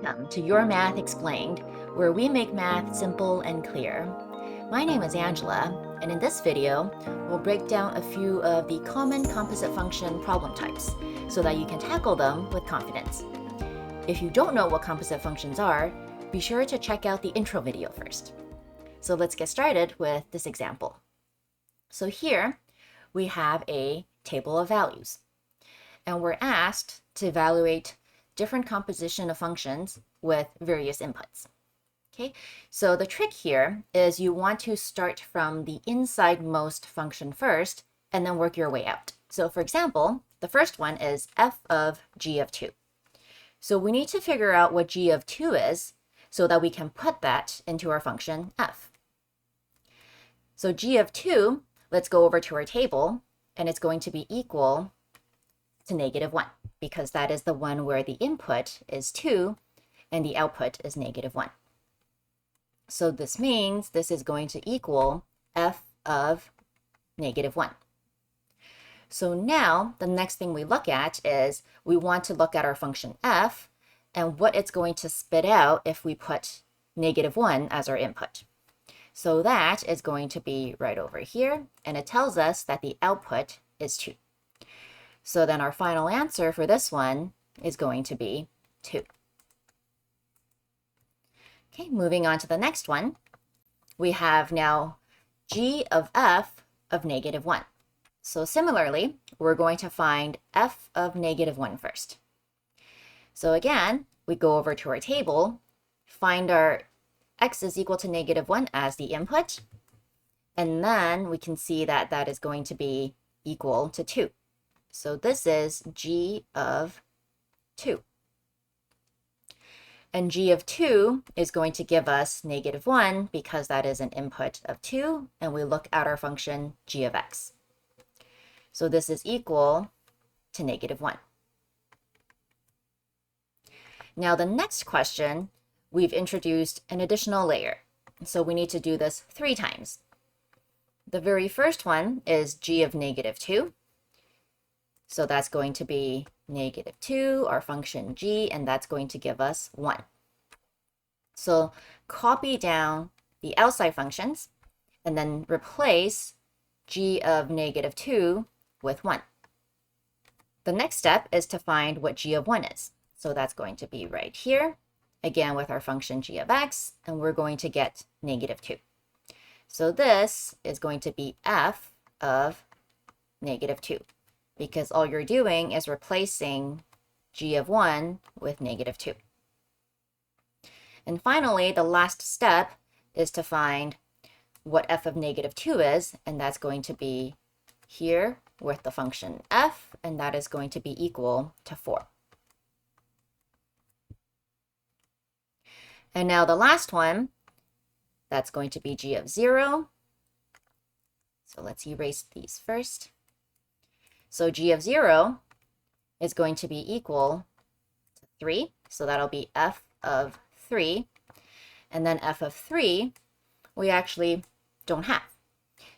Welcome to Your Math Explained, where we make math simple and clear. My name is Angela, and in this video, we'll break down a few of the common composite function problem types so that you can tackle them with confidence. If you don't know what composite functions are, be sure to check out the intro video first. So let's get started with this example. So here, we have a table of values, and we're asked to evaluate different composition of functions with various inputs. Okay, so the trick here is you want to start from the inside-most function first and then work your way out. So for example, the first one is f of g of 2. So we need to figure out what g of 2 is so that we can put that into our function f. So g of 2, let's go over to our table, and it's going to be equal to -1, because that is the one where the input is 2 and the output is -1. So this means this is going to equal f of -1. So now the next thing we look at is we want to look at our function f and what it's going to spit out if we put -1 as our input. So that is going to be right over here, and it tells us that the output is 2. So then our final answer for this one is going to be 2. Okay, moving on to the next one. We have now g of f of -1. So similarly, we're going to find f of -1 first. So again, we go over to our table, find our x is equal to -1 as the input, and then we can see that that is going to be equal to 2. So this is g of 2. And g of 2 is going to give us -1 because that is an input of 2, and we look at our function g of x. So this is equal to -1. Now the next question, we've introduced an additional layer. So we need to do this 3 times. The very first one is g of -2. So that's going to be -2, our function g, and that's going to give us 1. So copy down the outside functions and then replace g of -2 with 1. The next step is to find what g of 1 is. So that's going to be right here, again with our function g of x, and we're going to get -2. So this is going to be f of -2. Because all you're doing is replacing g of 1 with -2. And finally, the last step is to find what f of -2 is, and that's going to be here with the function f, and that is going to be equal to 4. And now the last one, that's going to be g of 0. So let's erase these first. So g of 0 is going to be equal to 3. So that'll be f of 3. And then f of 3, we actually don't have.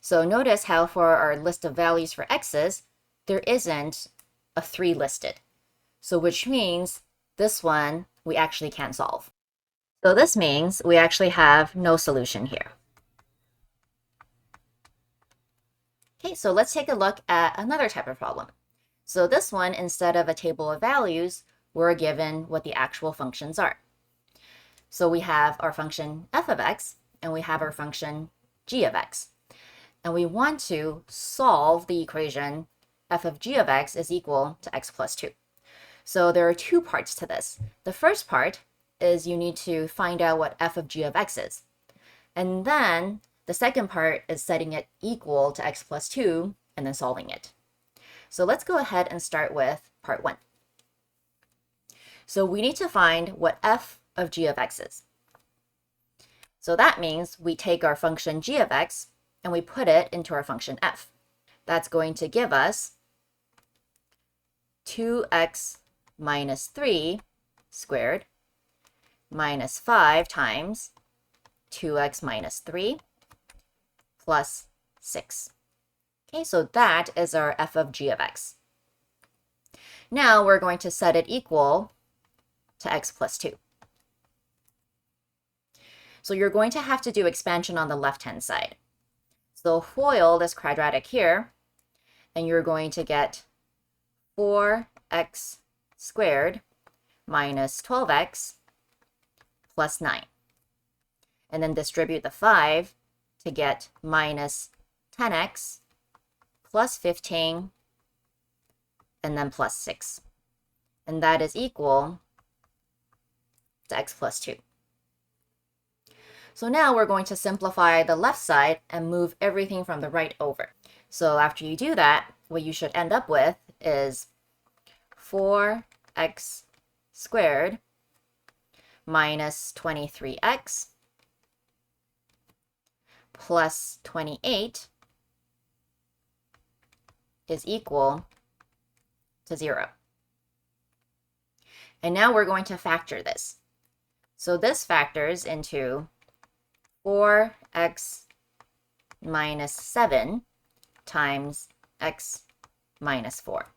So notice how for our list of values for x's, there isn't a 3 listed. So which means this one we actually can't solve. So this means we actually have no solution here. Okay, so let's take a look at another type of problem. So this one, instead of a table of values, we're given what the actual functions are. So we have our function f of x, and we have our function g of x. And we want to solve the equation f of g of x is equal to x plus 2. So there are 2 parts to this. The first part is you need to find out what f of g of x is. And then the second part is setting it equal to x plus 2 and then solving it. So let's go ahead and start with part 1. So we need to find what f of g of x is. So that means we take our function g of x and we put it into our function f. That's going to give us 2x minus 3 squared minus 5 times 2x minus 3 plus 6. Okay, so that is our f of g of x. Now we're going to set it equal to x plus 2. So you're going to have to do expansion on the left-hand side. So FOIL this quadratic here, and you're going to get 4x squared minus 12x plus 9. And then distribute the 5 to get minus 10x plus 15 and then plus 6. And that is equal to x plus 2. So now we're going to simplify the left side and move everything from the right over. So after you do that, what you should end up with is 4x squared minus 23x plus 28 is equal to 0. And now we're going to factor this. So this factors into 4x minus 7 times x minus 4.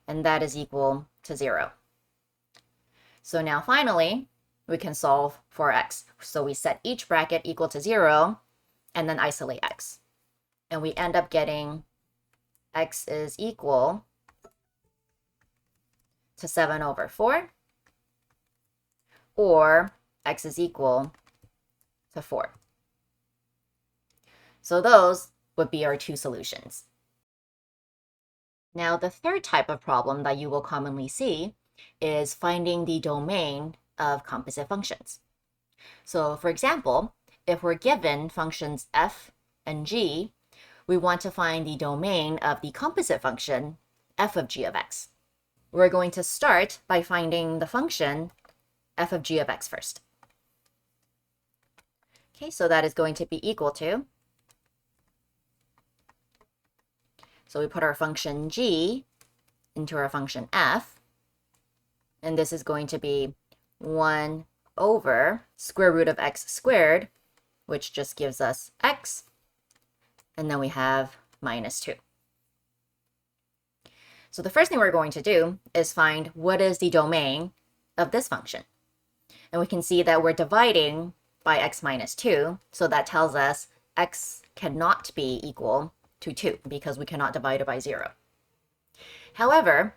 And that is equal to 0. So now finally, we can solve for x. So we set each bracket equal to 0 and then isolate x. And we end up getting x is equal to 7 over 4, or x is equal to 4. So those would be our two solutions. Now, the third type of problem that you will commonly see is finding the domain of composite functions. So for example, if we're given functions f and g, we want to find the domain of the composite function f of g of x. We're going to start by finding the function f of g of x first. Okay, so that is going to be equal to, so we put our function g into our function f, and this is going to be 1 over square root of x squared, which just gives us x, and then we have minus 2. So the first thing we're going to do is find what is the domain of this function. And we can see that we're dividing by x minus 2, so that tells us x cannot be equal to 2 because we cannot divide it by 0. However,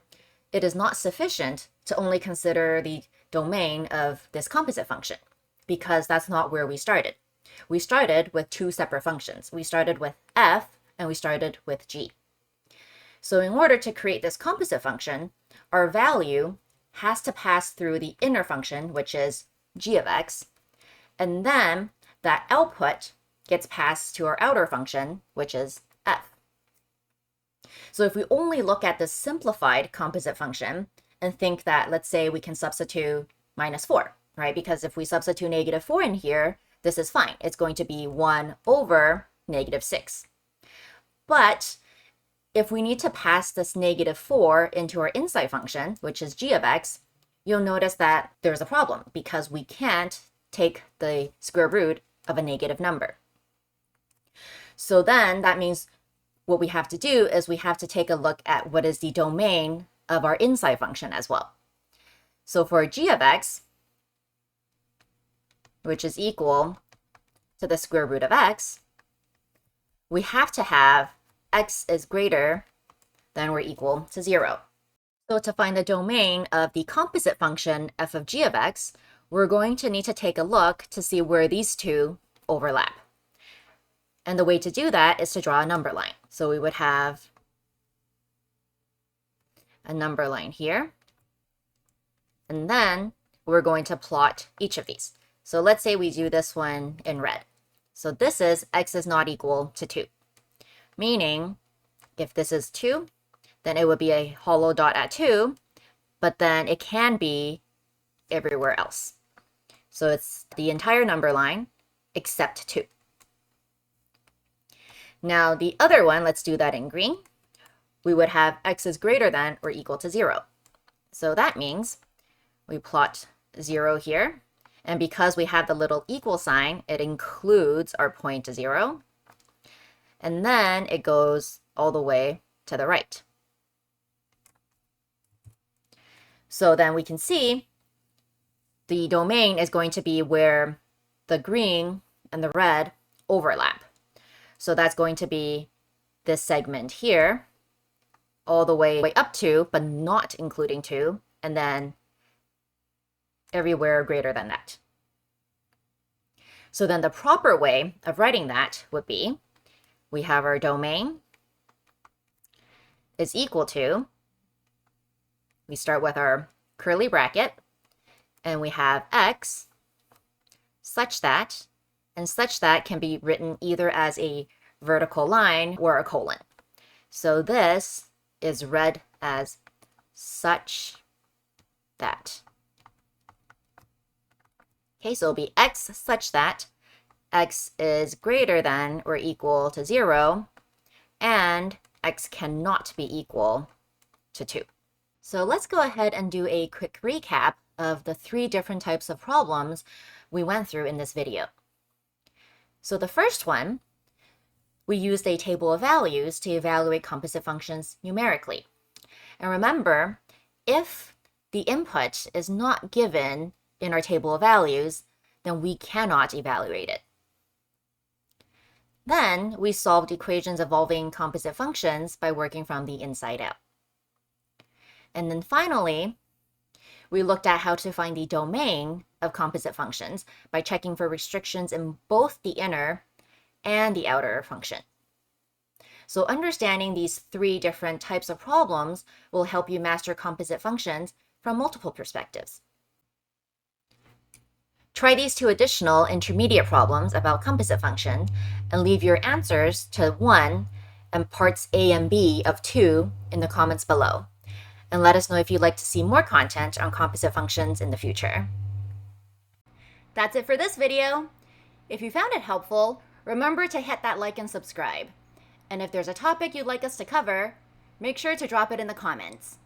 it is not sufficient to only consider the domain of this composite function because that's not where we started. We started with two separate functions. We started with f and we started with g. So in order to create this composite function, our value has to pass through the inner function, which is g of x, and then that output gets passed to our outer function, which is f. So if we only look at the simplified composite function and think that, let's say we can substitute minus 4, right? Because if we substitute negative 4 in here, this is fine. It's going to be 1 over negative 6. But if we need to pass this negative 4 into our inside function, which is g of x, you'll notice that there's a problem because we can't take the square root of a negative number. So then that means what we have to do is we have to take a look at what is the domain of our inside function as well. So for g of x, which is equal to the square root of x, we have to have x is greater than or equal to 0. So to find the domain of the composite function f of g of x, we're going to need to take a look to see where these two overlap. And the way to do that is to draw a number line. So we would have a number line here, and then we're going to plot each of these. So let's say we do this one in red. So this is x is not equal to 2, meaning if this is 2, then it would be a hollow dot at 2, but then it can be everywhere else. So it's the entire number line except 2. Now the other one, let's do that in green. We would have x is greater than or equal to 0. So that means we plot 0 here. And because we have the little equal sign, it includes our point 0. And then it goes all the way to the right. So then we can see the domain is going to be where the green and the red overlap. So that's going to be this segment here, all the way up to, but not including 2, and then everywhere greater than that. So then the proper way of writing that would be, we have our domain is equal to, we start with our curly bracket, and we have x such that, and such that can be written either as a vertical line or a colon. So this is read as such that. Okay, so it'll be x such that x is greater than or equal to 0, and x cannot be equal to 2. So let's go ahead and do a quick recap of the 3 different types of problems we went through in this video. So the first one, we used a table of values to evaluate composite functions numerically. And remember, if the input is not given in our table of values, then we cannot evaluate it. Then we solved equations involving composite functions by working from the inside out. And then finally, we looked at how to find the domain of composite functions by checking for restrictions in both the inner and the outer function. So understanding these 3 different types of problems will help you master composite functions from multiple perspectives. Try these 2 additional intermediate problems about composite function and leave your answers to 1 and parts A and B of 2 in the comments below. And let us know if you'd like to see more content on composite functions in the future. That's it for this video. If you found it helpful, remember to hit that like and subscribe. And if there's a topic you'd like us to cover, make sure to drop it in the comments.